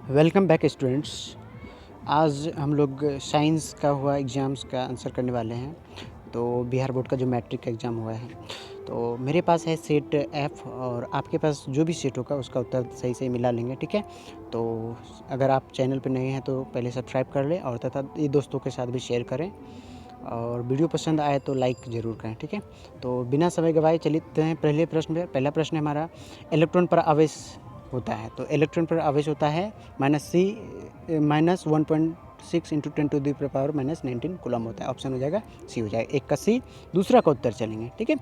Welcome back students. आज हम लोग साइंस का हुआ एग्ज़ाम्स का आंसर करने वाले हैं। तो बिहार बोर्ड का जो मैट्रिक का एग्ज़ाम हुआ है, तो मेरे पास है सेट एफ और आपके पास जो भी सेट होगा उसका उत्तर सही से मिला लेंगे। ठीक है, तो अगर आप चैनल पर नए हैं तो पहले सब्सक्राइब कर लें और तथा ये दोस्तों के साथ भी शेयर करें और वीडियो पसंद आए तो लाइक ज़रूर करें। ठीक है, तो बिना समय गवाए चलते हैं पहले प्रश्न पे। पहला प्रश्न है हमारा, इलेक्ट्रॉन पर आवेश होता है। तो इलेक्ट्रॉन पर आवेश होता है -1.6 इंटू 10⁻⁻19 कूलम होता है। ऑप्शन हो जाएगा सी हो जाएगा, एक का सी। दूसरा का उत्तर चलेंगे। ठीक है,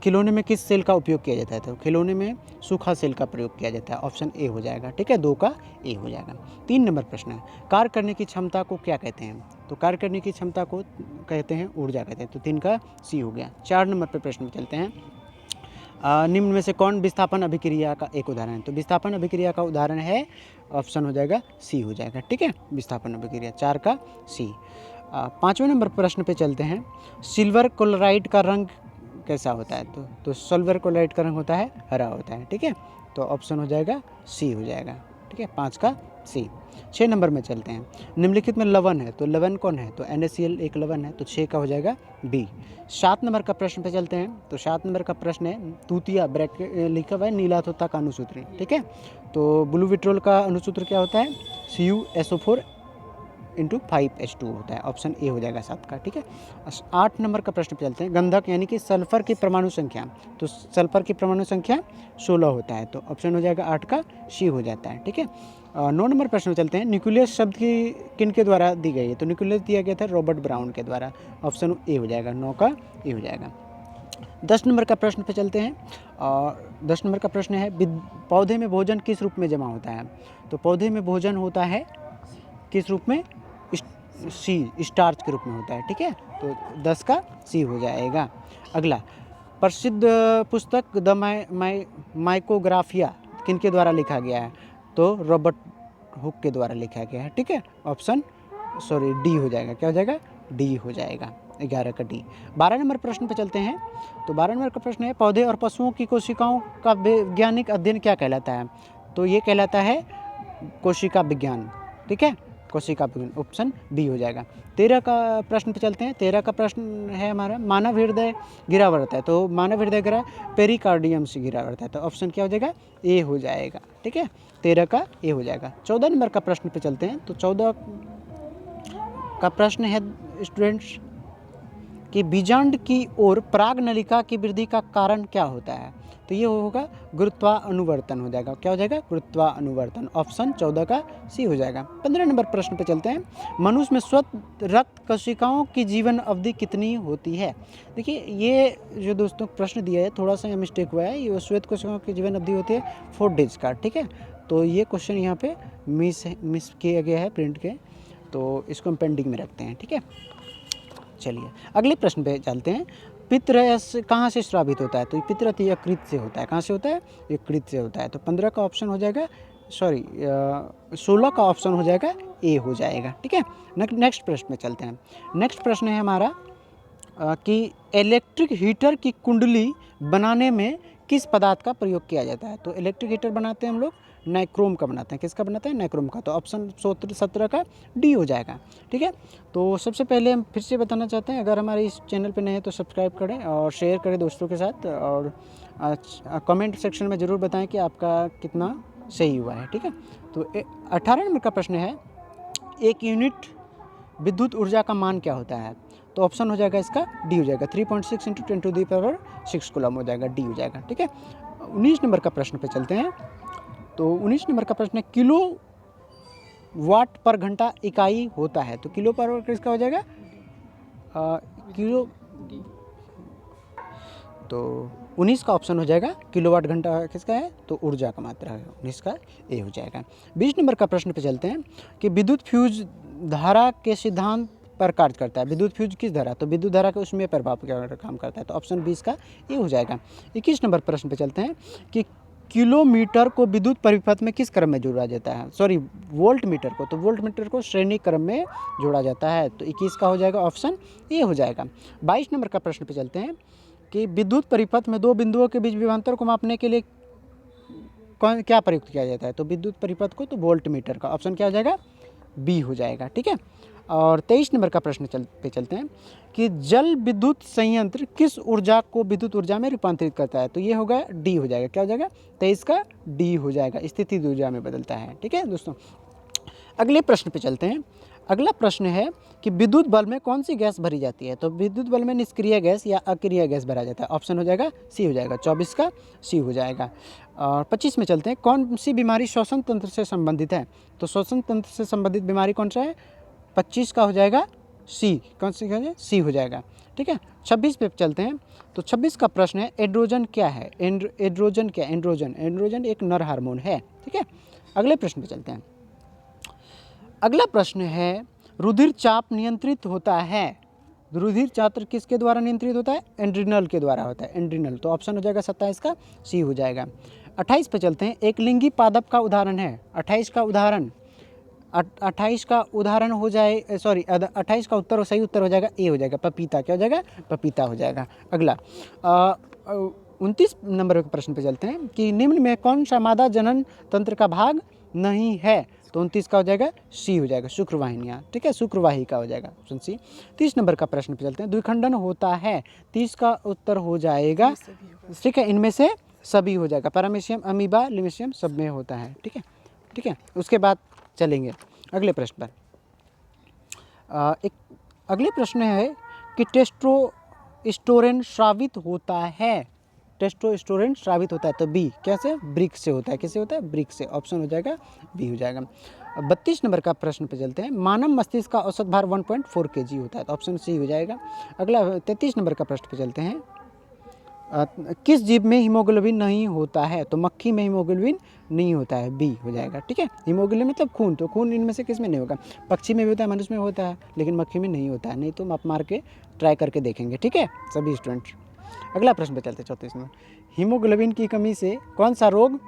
खिलौने में किस सेल का उपयोग किया जाता है? तो खिलौने में सूखा सेल का प्रयोग किया जाता है। ऑप्शन ए हो जाएगा। ठीक है, 2 का ए हो जाएगा। 3 नंबर प्रश्न है, कार्य करने की क्षमता को क्या कहते हैं? तो कार्य करने की क्षमता को कहते हैं ऊर्जा कहते हैं। तो 3 का सी हो गया। 4 नंबर पर प्रश्न में चलते हैं, निम्न में से कौन विस्थापन अभिक्रिया का एक उदाहरण है? तो विस्थापन अभिक्रिया का उदाहरण है, ऑप्शन हो जाएगा सी हो जाएगा। ठीक है, विस्थापन अभिक्रिया 4 का सी। 5वें नंबर प्रश्न पे चलते हैं, सिल्वर क्लोराइड का रंग कैसा होता है? तो सिल्वर क्लोराइड का रंग होता है हरा होता है। ठीक है, तो ऑप्शन हो जाएगा सी हो जाएगा। ठीक है, 5 का सी। 6 नंबर में चलते हैं, निम्नलिखित में लवण है। तो लवण कौन है? तो NaCl एक लवण है। तो 6 का हो जाएगा बी। 7 नंबर का प्रश्न पे चलते हैं। तो 7 नंबर का प्रश्न है, तूतिया ब्रैकेट लिखा हुआ है नीलाथोता का अणुसूत्र। ठीक है, तो ब्लू विट्रोल का अणुसूत्र क्या होता है? CuSO4 इंटू 5H2 होता है। ऑप्शन ए हो जाएगा 7 का। ठीक है, 8 नंबर का प्रश्न पे चलते हैं, गंधक यानी कि सल्फर की परमाणु संख्या। तो सल्फर की परमाणु संख्या 16 होता है। तो ऑप्शन हो जाएगा 8 का सी हो जाता है। ठीक है, 9 नंबर प्रश्न में चलते हैं, न्यूक्लियस शब्द की किन के द्वारा दी गई है? तो न्यूक्लियस दिया गया था रॉबर्ट ब्राउन के द्वारा। ऑप्शन ए हो जाएगा, 9 का ए हो जाएगा। 10 नंबर का प्रश्न पे चलते हैं और 10 नंबर का प्रश्न है, पौधे में भोजन किस रूप में जमा होता है? तो पौधे में भोजन होता है किस रूप में? सी, स्टार्च के रूप में होता है। ठीक है, तो 10 का सी हो जाएगा। अगला, प्रसिद्ध पुस्तक द माइकोग्राफिया किन के द्वारा लिखा गया है? तो रॉबर्ट हुक के द्वारा लिखा गया है। ठीक है, ऑप्शन डी हो जाएगा। क्या हो जाएगा? डी हो जाएगा, 11 का डी। 12 नंबर प्रश्न पे चलते हैं। तो 12 नंबर का प्रश्न है, पौधे और पशुओं की कोशिकाओं का वैज्ञानिक अध्ययन क्या कहलाता है? तो ये कहलाता है कोशिका विज्ञान। ठीक है, कोशिका विज्ञान, ऑप्शन बी हो जाएगा। 13 का प्रश्न पे चलते हैं। 13 का प्रश्न है हमारा, मानव हृदय गिरा बढ़ता है। तो मानव हृदय गिरा पेरिकार्डियम से गिरा बढ़ता है। तो ऑप्शन क्या हो जाएगा? ए हो जाएगा। ठीक है, 13 का ए हो जाएगा। 14 नंबर का प्रश्न पे चलते हैं। तो 14 का प्रश्न है स्टूडेंट्स कि बीजांड की ओर पराग नलिका की वृद्धि का कारण क्या होता है? तो ये होगा गुरुत्वानुवर्तन हो जाएगा। क्या हो जाएगा? गुरुत्वानुवर्तन। ऑप्शन 14 का सी हो जाएगा। 15 नंबर प्रश्न पे चलते हैं, मनुष्य में स्वत रक्त कोशिकाओं की जीवन अवधि कितनी होती है? देखिए, ये जो दोस्तों प्रश्न दिया है थोड़ा सा मिस्टेक हुआ है। ये श्वेत कोशिकाओं की जीवन अवधि होती है 4 डेज का। ठीक है, तो ये क्वेश्चन यहाँ पे मिस किया गया है प्रिंट के, तो इसको हम पेंडिंग में रखते हैं। ठीक है, चलिए अगले प्रश्न पे चलते हैं, पितरस कहाँ से स्रावित होता है? तो पितरस यकृत से होता है। कहाँ से होता है? यकृत से होता है। तो 15 का ऑप्शन हो जाएगा 16 का ऑप्शन हो जाएगा ए हो जाएगा। ठीक है, नेक्स्ट प्रश्न में चलते हैं। नेक्स्ट प्रश्न है हमारा कि इलेक्ट्रिक हीटर की कुंडली बनाने में किस पदार्थ का प्रयोग किया जाता है? तो इलेक्ट्रिक हीटर बनाते हैं हम लोग नाइक्रोम का बनाते हैं। किसका बनाते हैं? नाइक्रोम का। तो ऑप्शन 17 का डी हो जाएगा। ठीक है, तो सबसे पहले हम फिर से बताना चाहते हैं, अगर हमारे इस चैनल पे नए हैं तो सब्सक्राइब करें और शेयर करें दोस्तों के साथ, और कमेंट सेक्शन में ज़रूर बताएं कि आपका कितना सही हुआ है। ठीक है, तो 18 नंबर का प्रश्न है, एक यूनिट विद्युत ऊर्जा का मान क्या होता है? तो ऑप्शन हो जाएगा इसका डी हो जाएगा, 3.6 इंटू 10⁻6 कूलम हो जाएगा, डी हो जाएगा। ठीक है, 19 नंबर का प्रश्न पे चलते हैं। तो 19 नंबर का प्रश्न है, किलो वाट पर घंटा इकाई होता है। तो किलो पर किसका हो जाएगा? किलो। तो 19 का ऑप्शन हो जाएगा, किलोवाट घंटा किसका है? तो ऊर्जा का मात्रा है, 19 का ए हो जाएगा। 20 नंबर का प्रश्न पे चलते हैं कि विद्युत फ्यूज धारा के सिद्धांत पर कार्य करता है। विद्युत फ्यूज किस धारा? तो विद्युत धारा के उसमें प्रभाव क्या काम करता है? तो ऑप्शन 20 का ए हो जाएगा। 21 नंबर प्रश्न पे चलते हैं कि किलोमीटर को विद्युत परिपथ में किस क्रम में जोड़ा जाता है? वोल्ट मीटर को, तो वोल्ट मीटर को श्रेणी क्रम में जोड़ा जाता है। तो 21 का हो जाएगा, ऑप्शन ए हो जाएगा। 22 नंबर का प्रश्न पे चलते हैं कि विद्युत परिपथ में 2 बिंदुओं के बीच विभवांतर को मापने के लिए कौन क्या प्रयुक्त किया जाता है, तो विद्युत परिपथ को तो वोल्ट मीटर का, ऑप्शन क्या हो जाएगा, बी हो जाएगा। ठीक है, और 23 नंबर का प्रश्न चलते हैं कि जल विद्युत संयंत्र किस ऊर्जा को विद्युत ऊर्जा में रूपांतरित करता है, तो ये होगा डी हो जाएगा, क्या हो जाएगा, 23 का डी हो जाएगा, स्थितिज ऊर्जा में बदलता है। ठीक है दोस्तों, अगले प्रश्न पे चलते हैं। अगला प्रश्न है कि विद्युत बल्ब में कौन सी गैस भरी जाती है, तो विद्युत बल्ब में निष्क्रिय गैस या अक्रिय गैस भरा जाता है, ऑप्शन हो जाएगा सी हो जाएगा, 24 का सी हो जाएगा। और 25 में चलते हैं, कौन सी बीमारी श्वसन तंत्र से संबंधित है, तो श्वसन तंत्र से संबंधित बीमारी कौन सा है, 25 का हो जाएगा सी, कौन सी है, सी हो जाएगा। ठीक है, 26 पे चलते हैं, तो 26 का प्रश्न है एंड्रोजन क्या है, एंड्रोजन क्या, एंड्रोजन एक नर हार्मोन है। ठीक है, अगले प्रश्न पे चलते हैं। अगला प्रश्न है रुधिर चाप नियंत्रित होता है, रुधिर चाप किसके द्वारा नियंत्रित होता है, एड्रिनल के द्वारा होता है, एड्रिनल, तो ऑप्शन हो जाएगा 27 का सी हो जाएगा। 28 पे चलते हैं, एक लिंगी पादप का उदाहरण है, 28 का उदाहरण, 28 का उदाहरण हो जाए, सॉरी 28 का उत्तर, सही उत्तर हो जाएगा ए हो जाएगा, पपीता, क्या हो जाएगा, पपीता हो जाएगा। अगला 29 नंबर के प्रश्न पे चलते हैं कि निम्न में कौन सा मादा जनन तंत्र का भाग नहीं है, तो 29 का हो जाएगा सी हो जाएगा, शुक्रवाहिनियाँ। ठीक है, शुक्रवाही का हो जाएगा, ऑप्शन सी। 30 नंबर का प्रश्न पे चलते हैं, द्विखंडन होता है, 30 का उत्तर हो जाएगा, ठीक है, इनमें से सभी हो जाएगा, पैरामीशियम, अमीबा, लिमेशियम सब में होता है। ठीक है, ठीक है, उसके बाद चलेंगे अगले प्रश्न पर। एक अगले प्रश्न है कि टेस्टोस्टेरोन स्रावित होता है, टेस्टोस्टेरोन स्रावित होता है, तो बी, कैसे, ब्रिक से होता है, कैसे होता है, ब्रिक से, ऑप्शन हो जाएगा बी हो जाएगा। 32 नंबर का प्रश्न पे चलते हैं, मानव मस्तिष्क का औसत भार 1.4 kg होता है, तो ऑप्शन सी हो जाएगा। अगला 33 नंबर का प्रश्न पे चलते हैं, किस जीव में हीमोग्लोबिन नहीं होता है, तो मक्खी में हीमोग्लोबिन नहीं होता है, बी हो जाएगा। ठीक है, हीमोग्लोबिन मतलब खून, तो खून इनमें से किस में नहीं होगा, पक्षी में भी होता है, मनुष्य में होता है, लेकिन मक्खी में नहीं होता है, नहीं तो आप मार के ट्राई करके देखेंगे। ठीक है सभी स्टूडेंट्स, अगला प्रश्न पे चलते हैं 34 में, हीमोग्लोबिन की कमी से कौन सा रोग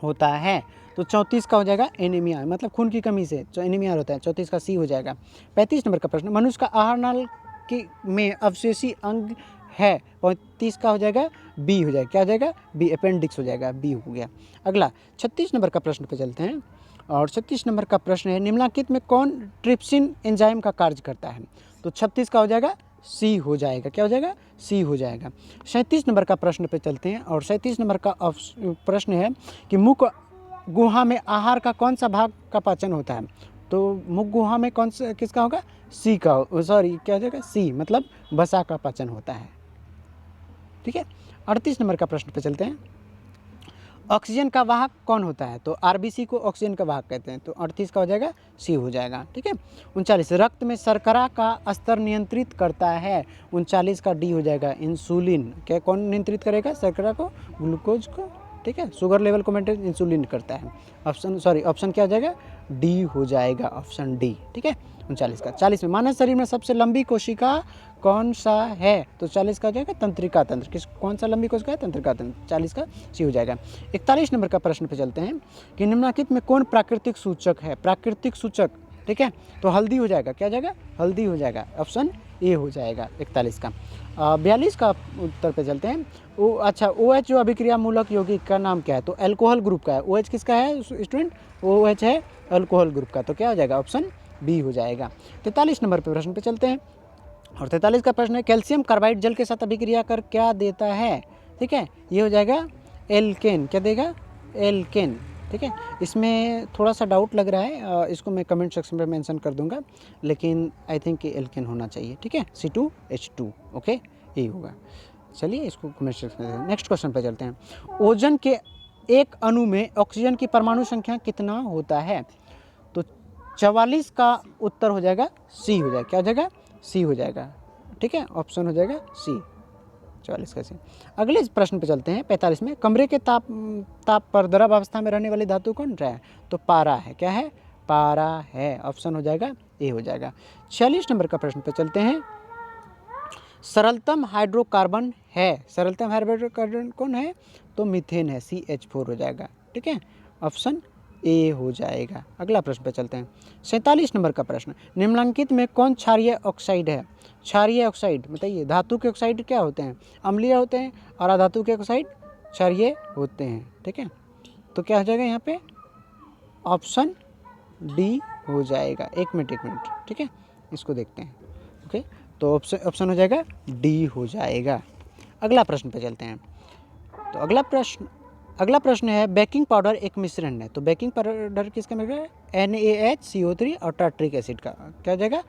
होता है, तो 34 का हो जाएगा एनीमिया, मतलब खून की कमी से जो एनीमिया होता है, 34 का सी हो जाएगा। 35 नंबर का प्रश्न, मनुष्य का आहार नाल की में अवशेषी अंग है, 35 का हो जाएगा बी हो जाएगा, क्या हो जाएगा, बी, अपेंडिक्स हो जाएगा, बी हो गया। अगला 36 नंबर का प्रश्न पे चलते हैं, और 36 नंबर का प्रश्न है निम्नलिखित में कौन ट्रिप्सिन एंजाइम का कार्य करता है, तो 36 का हो जाएगा सी हो जाएगा, क्या हो जाएगा, सी हो जाएगा। 37 नंबर का प्रश्न पे चलते हैं, और 37 नंबर का प्रश्न है कि मुख गुहा में आहार का कौन सा भाग का पाचन होता है, तो मुख गुहा में कौन सा किसका होगा, सी का, सॉरी क्या हो जाएगा, सी, मतलब वसा का पाचन होता है। ठीक है, 38 नंबर का प्रश्न पे चलते हैं, ऑक्सीजन का वाहक कौन होता है, तो आरबीसी को ऑक्सीजन का वाहक कहते हैं, तो 38 का हो जाएगा सी हो जाएगा। ठीक है, 39 रक्त में शर्करा का स्तर नियंत्रित करता है, 39 का डी हो जाएगा, इंसुलिन, क्या कौन नियंत्रित करेगा, शर्करा को, ग्लूकोज को, ठीक है, शुगर लेवल को मेंटेन इंसुलिन करता है, ऑप्शन, सॉरी ऑप्शन क्या हो जाएगा, डी हो जाएगा, ऑप्शन डी। ठीक है, 39 का। 40 में मानव शरीर में सबसे लंबी कोशिका कौन सा है, तो 40 का हो जाएगा तंत्रिका तंत्र, किस कौन सा लंबी कोशिका है, तंत्रिका तंत्र, 40 का सी हो जाएगा। 41 नंबर का प्रश्न पे चलते हैं कि निम्नलिखित में कौन प्राकृतिक सूचक है, प्राकृतिक सूचक, ठीक है, तो हल्दी हो जाएगा, क्या हो जाएगा, हल्दी हो जाएगा, ऑप्शन ए हो जाएगा 41 का। 42 का उत्तर पे चलते हैं, ओ अच्छा OH जो अभिक्रियामूलक यौगिक का नाम क्या है, तो अल्कोहल ग्रुप का है, OH किसका है स्टूडेंट, OH है अल्कोहल ग्रुप का, तो क्या हो जाएगा, ऑप्शन बी हो जाएगा। 43 नंबर पे प्रश्न पे चलते हैं, और 43 का प्रश्न है कैल्शियम कार्बाइड जल के साथ अभिक्रिया कर क्या देता है, ठीक है, ये हो जाएगा एल्केन, क्या देगा, एल्केन। ठीक है, इसमें थोड़ा सा डाउट लग रहा है, इसको मैं कमेंट सेक्शन में मेंशन कर दूंगा, लेकिन आई थिंक कि एल्केन होना चाहिए। ठीक है, C2H2, ओके, यही होगा। चलिए इसको कमेंट सेक्शन में, नेक्स्ट क्वेश्चन पे चलते हैं, ओजन के एक अणु में ऑक्सीजन की परमाणु संख्या कितना होता है, तो 44 का उत्तर हो जाएगा सी हो जाएगा, क्या हो जाएगा, सी हो जाएगा। ठीक है, ऑप्शन हो जाएगा सी, 44 का सी। अगले प्रश्न पे चलते हैं 45 में, कमरे के ताप पर द्रव अवस्था में रहने वाली धातु कौन सा है, तो पारा है, क्या है, पारा है, ऑप्शन हो जाएगा ए हो जाएगा। 46 नंबर का प्रश्न पे चलते हैं, सरलतम हाइड्रोकार्बन है, सरलतम हाइड्रोकार्बन कौन है, तो मीथेन है, CH4 हो जाएगा। ठीक है, ऑप्शन ए हो जाएगा। अगला प्रश्न पे चलते हैं, 47 नंबर का प्रश्न, निम्नलिखित में कौन क्षारीय ऑक्साइड है, क्षारीय ऑक्साइड बताइए, धातु के ऑक्साइड क्या होते हैं, अम्लीय होते हैं, और अधातु के ऑक्साइड क्षारीय होते हैं। ठीक है, तो क्या हो जाएगा यहाँ पे, ऑप्शन डी हो जाएगा। एक मिनट, ठीक है, इसको देखते हैं। ओके, तो ऑप्शन हो जाएगा डी हो जाएगा। अगला प्रश्न पे चलते हैं। तो अगला प्रश्न है, बेकिंग पाउडर एक मिश्रण है। तो बेकिंग पाउडर किसका मिश्रण है, NaHCO3 और टार्ट्रिक एसिड का। क्या हो जाएगा,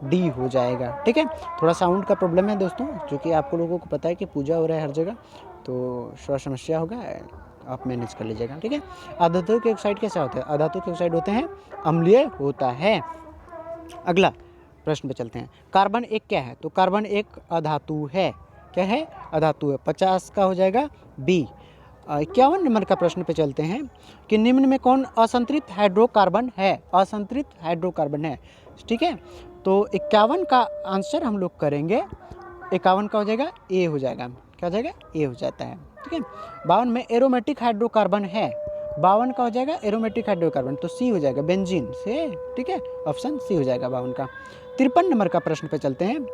डी हो जाएगा। ठीक है, थोड़ा साउंड का प्रॉब्लम है दोस्तों, क्योंकि आपको लोगों को पता है कि पूजा हो रहा है हर जगह, तो थोड़ा समस्या होगा, आप मैनेज कर लीजिएगा। ठीक है, अधातु के ऑक्साइड कैसा होता है, अधातु के ऑक्साइड होते हैं अम्लीय होता है। अगला प्रश्न पे चलते हैं। कार्बन एक क्या है, तो कार्बन एक अधातु है। क्या है, अधातु है। 50 का हो जाएगा बी। 51 नंबर का प्रश्न पे चलते हैं कि निम्न में कौन असंतृप्त हाइड्रोकार्बन है, असंतृप्त हाइड्रोकार्बन है। ठीक है, तो 51 का आंसर हम लोग करेंगे, 51 का हो जाएगा ए हो जाएगा। क्या हो जाएगा, ए हो जाता है। ठीक है, 52 में एरोमेटिक हाइड्रोकार्बन है, 52 का हो जाएगा एरोमेटिक हाइड्रोकार्बन, तो सी हो जाएगा, बेंजीन से। ठीक है, ऑप्शन सी हो जाएगा 52 का। 53 नंबर का प्रश्न पे चलते हैं।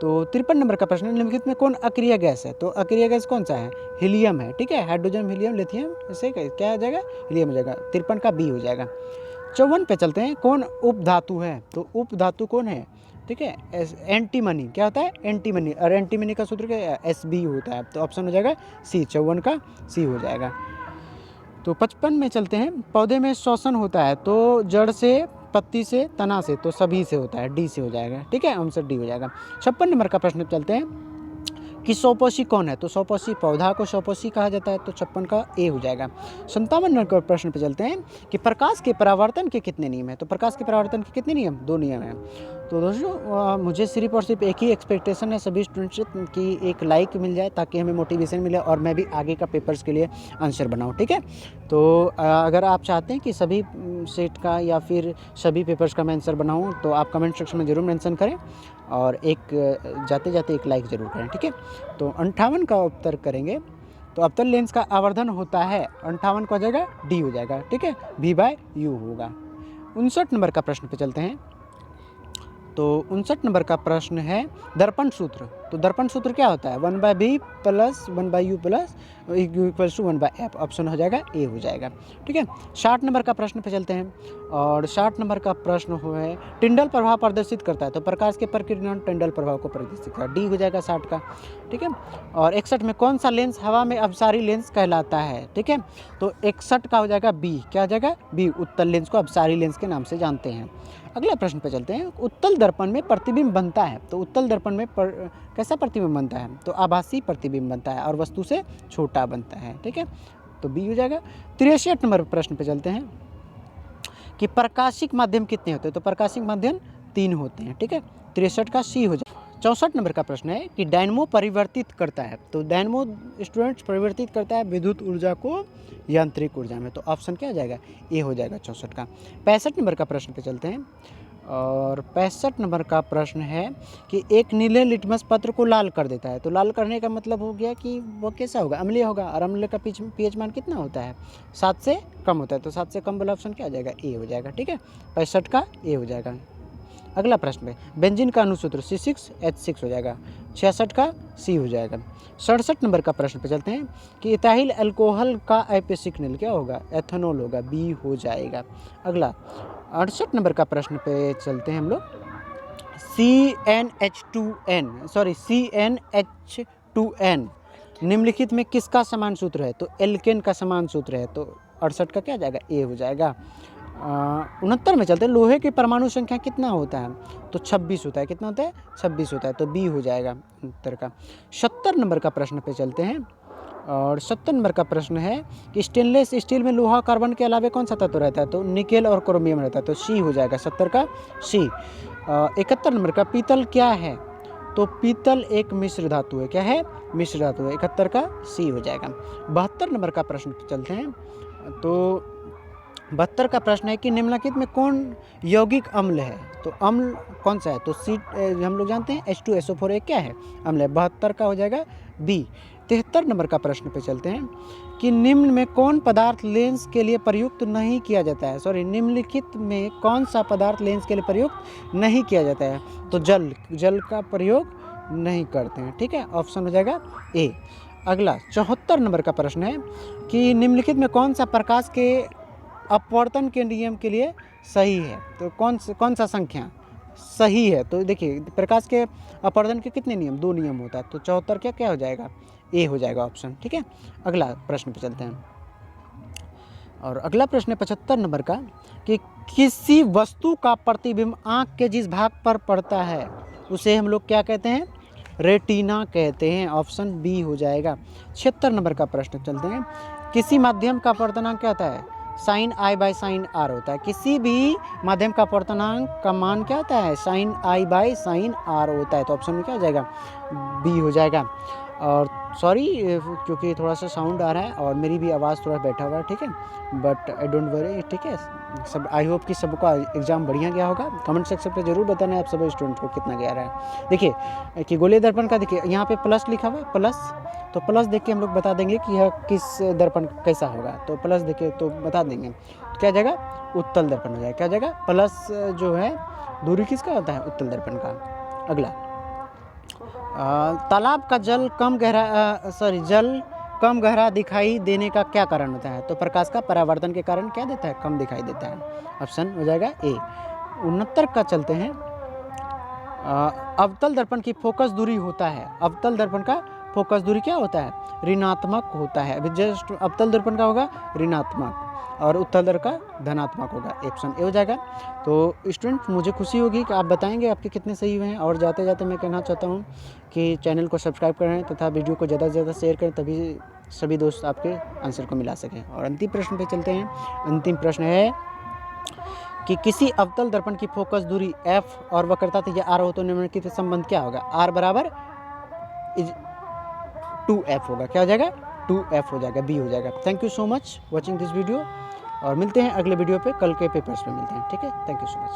तो 53 नंबर का प्रश्न, निम्नलिखित में कौन अक्रिय गैस है, तो अक्रिय गैस कौन सा है, हीलियम है। ठीक है, हाइड्रोजन, हीलियम, लिथियम, इससे क्या हो जाएगा, हीलियम हो जाएगा। 53 का बी हो जाएगा। 54 पे चलते हैं, कौन उपधातु है, तो उपधातु कौन है। ठीक है, एंटीमनी। क्या होता है, एंटीमनी, और एंटीमनी का सूत्र क्या है, SB होता है, तो ऑप्शन हो जाएगा सी, 54 का सी हो जाएगा। तो 55 में चलते हैं, पौधे में श्वसन होता है, तो जड़ से, पत्ती से, तना से, तो सभी से होता है, डी से हो जाएगा। ठीक है, आंसर डी हो जाएगा। 56 नंबर का प्रश्न चलते हैं कि सौपोषी कौन है, तो सौपोषी पौधा को सौपोषी कहा जाता है, तो 56 का ए हो जाएगा। 57 नंबर का प्रश्न पे चलते हैं कि प्रकाश के परावर्तन के कितने नियम है, तो प्रकाश के परावर्तन के कितने नियम, 2 नियम हैं। तो दोस्तों मुझे सिर्फ और सिर्फ एक ही एक्सपेक्टेशन है सभी स्टूडेंट्स से कि एक लाइक मिल जाए, ताकि हमें मोटिवेशन मिले और मैं भी आगे का पेपर्स के लिए आंसर बनाऊँ। ठीक है, तो अगर आप चाहते हैं कि सभी सेट का या फिर सभी पेपर्स का मैं आंसर बनाऊँ, तो आप कमेंट सेक्शन में ज़रूर मेंशन करें, और एक जाते जाते एक लाइक ज़रूर करें। ठीक है, तो 58 का उत्तर करेंगे। तो अवतल लेंस का आवर्धन होता है, 58 का हो जाएगा डी हो जाएगा। ठीक है, V/U होगा। 59 नंबर का प्रश्न पे चलते हैं। तो 59 नंबर का प्रश्न है दर्पण सूत्र। तो दर्पण सूत्र क्या होता है, 1/V plus 1/U plus equals to 1/F। Option हो जाएगा ए हो जाएगा। ठीक है, 60 नंबर का प्रश्न पे चलते हैं, और 60 नंबर का प्रश्न है टिंडल प्रभाव प्रदर्शित करता है, तो प्रकाश के प्रकीर्णन टिंडल प्रभाव को प्रदर्शित करता है, डी हो जाएगा 60 का। ठीक है, और 61 में कौन सा लेंस हवा में अपसारी लेंस कहलाता है। ठीक है, तो 61 का हो जाएगा बी। क्या हो जाएगा, बी, उत्तल लेंस को अपसारी लेंस के नाम से जानते हैं। अगला प्रश्न पे चलते हैं, उत्तल दर्पण में प्रतिबिंब बनता है, तो उत्तल दर्पण में कैसा प्रतिबिंब बनता है, तो आभासी प्रतिबिंब बनता है और वस्तु से छोटा बनता है। ठीक है, तो बी हो जाएगा। 63 नंबर प्रश्न पे चलते हैं कि प्रकाशिक माध्यम कितने होते हैं, तो प्रकाशिक माध्यम 3 होते हैं। ठीक है, 63 का सी हो जाएगा। 64 नंबर का प्रश्न है कि डायनमो परिवर्तित करता है, तो डायनमो स्टूडेंट्स परिवर्तित करता है विद्युत ऊर्जा को यांत्रिक ऊर्जा में, तो ऑप्शन क्या हो जाएगा, ए हो जाएगा 64 का। 65 नंबर का प्रश्न पे चलते हैं, और 65 नंबर का प्रश्न है कि एक नीले लिटमस पत्र को लाल कर देता है, तो लाल करने का मतलब हो गया कि वो कैसा होगा, अम्लीय होगा, और अम्लीय का पीएच मान कितना होता है, 7 से कम होता है, तो 7 से कम वाला ऑप्शन क्या हो जाएगा, ए हो जाएगा। ठीक है, 65 का ए हो जाएगा। अगला प्रश्न है बेंजीन का अनुसूत्र C6H6 हो जाएगा, 66 का सी हो जाएगा। 67 नंबर का प्रश्न पे चलते हैं कि इथाइल अल्कोहल का एपेसिक्निल क्या होगा, एथेनॉल होगा, बी हो जाएगा। अगला 68 नंबर का प्रश्न पे चलते हैं हम लोग, CnH2n निम्नलिखित में किसका समान सूत्र है, तो एल्केन का समान सूत्र है, तो 68 का क्या आ जाएगा, ए हो जाएगा। 69 में चलते हैं, लोहे की परमाणु संख्या कितना होता है, तो 26 होता है, कितना होता है, 26 होता है, तो बी हो जाएगा उत्तर का। 70 नंबर का प्रश्न पे चलते हैं, और 70 नंबर का प्रश्न है कि स्टेनलेस स्टील में लोहा कार्बन के अलावा कौन सा तत्व रहता है, तो निकेल और क्रोमियम रहता है, तो सी हो जाएगा 70 का सी। 71 नंबर का पीतल क्या है, तो पीतल एक मिश्र धातु है, क्या है, मिश्र धातु है, 71 का सी हो जाएगा। 72 नंबर का प्रश्न पे चलते हैं, तो 72 का प्रश्न है कि निम्नलिखित में कौन यौगिक अम्ल है, तो अम्ल कौन सा है, तो सी हम लोग जानते हैं H2SO4 एक क्या है, अम्ल है, 72 का हो जाएगा बी। 73 नंबर का प्रश्न पे चलते हैं कि निम्न में कौन पदार्थ लेंस के लिए प्रयुक्त नहीं किया जाता है, निम्नलिखित में कौन सा पदार्थ लेंस के लिए प्रयुक्त नहीं किया जाता है, तो जल का प्रयोग नहीं करते हैं। ठीक है, ऑप्शन हो जाएगा ए। अगला 74 नंबर का प्रश्न है कि निम्नलिखित में कौन सा प्रकाश के अपवर्तन के नियम के लिए सही है। तो कौन सा संख्या सही है। तो देखिए प्रकाश के अपवर्तन के कितने नियम, 2 नियम होता है। तो 74 क्या हो जाएगा, ए हो जाएगा ऑप्शन। ठीक है, अगला प्रश्न पे चलते हैं। और अगला प्रश्न है 75 नंबर का कि किसी वस्तु का प्रतिबिंब आँख के जिस भाग पर पड़ता है उसे हम लोग क्या कहते हैं, रेटिना कहते हैं। ऑप्शन बी हो जाएगा। 76 नंबर का प्रश्न चलते हैं। किसी माध्यम का अपवर्तनांक क्या होता है, sine i by sine r होता है। किसी भी माध्यम का अपवर्तनांक का मान क्या होता है, sine i by sine r होता है। तो ऑप्शन में क्या हो जाएगा, बी हो जाएगा। और सॉरी क्योंकि थोड़ा सा साउंड आ रहा है और मेरी भी आवाज़ थोड़ा बैठा हुआ है, ठीक है, बट आई डोंट वरी। ठीक है, सब आई होप कि सबका एग्ज़ाम बढ़िया गया होगा। कमेंट सेक्शन पे ज़रूर बताना है आप सब स्टूडेंट को कितना गया रहा है। देखिए कि गोलीय दर्पण का देखिए यहाँ पे प्लस लिखा हुआ है, प्लस, तो प्लस देख के हम लोग बता देंगे कि यह किस दर्पण कैसा होगा। तो प्लस देखे तो बता देंगे, तो क्या जाएगा, उत्तल दर्पण हो जाएगा। क्या जाएगा, प्लस जो है दूरी किसका होता है, उत्तल दर्पण का। अगला तालाब का जल कम गहरा दिखाई देने का क्या कारण होता है। तो प्रकाश का परावर्तन के कारण क्या देता है, कम दिखाई देता है। ऑप्शन हो जाएगा ए। 69 का चलते हैं। अवतल दर्पण की फोकस दूरी होता है, अवतल दर्पण का फोकस दूरी क्या होता है, ऋणात्मक होता है। अभी जस्ट अवतल दर्पण का होगा ऋणात्मक और उत्तल दर्पण का धनात्मक होगा। ऑप्शन ए हो जाएगा। तो स्टूडेंट मुझे खुशी होगी कि आप बताएंगे आपके कितने सही हुए हैं। और जाते जाते मैं कहना चाहता हूँ कि चैनल को सब्सक्राइब करें तथा वीडियो को ज़्यादा से ज़्यादा शेयर करें, तभी सभी दोस्त आपके आंसर को मिला सकें। और अंतिम प्रश्न पे चलते हैं। अंतिम प्रश्न है कि किसी अवतल दर्पण की फोकस दूरी f और वक्रता त्रिज्या r हो तो निम्नलिखित संबंध क्या होगा, r बराबर 2f होगा। क्या हो जाएगा, 2f हो जाएगा, बी हो जाएगा। Thank you so much watching this video और मिलते हैं अगले वीडियो पे, कल के पेपर्स में मिलते हैं। ठीक है, थैंक यू सो मच।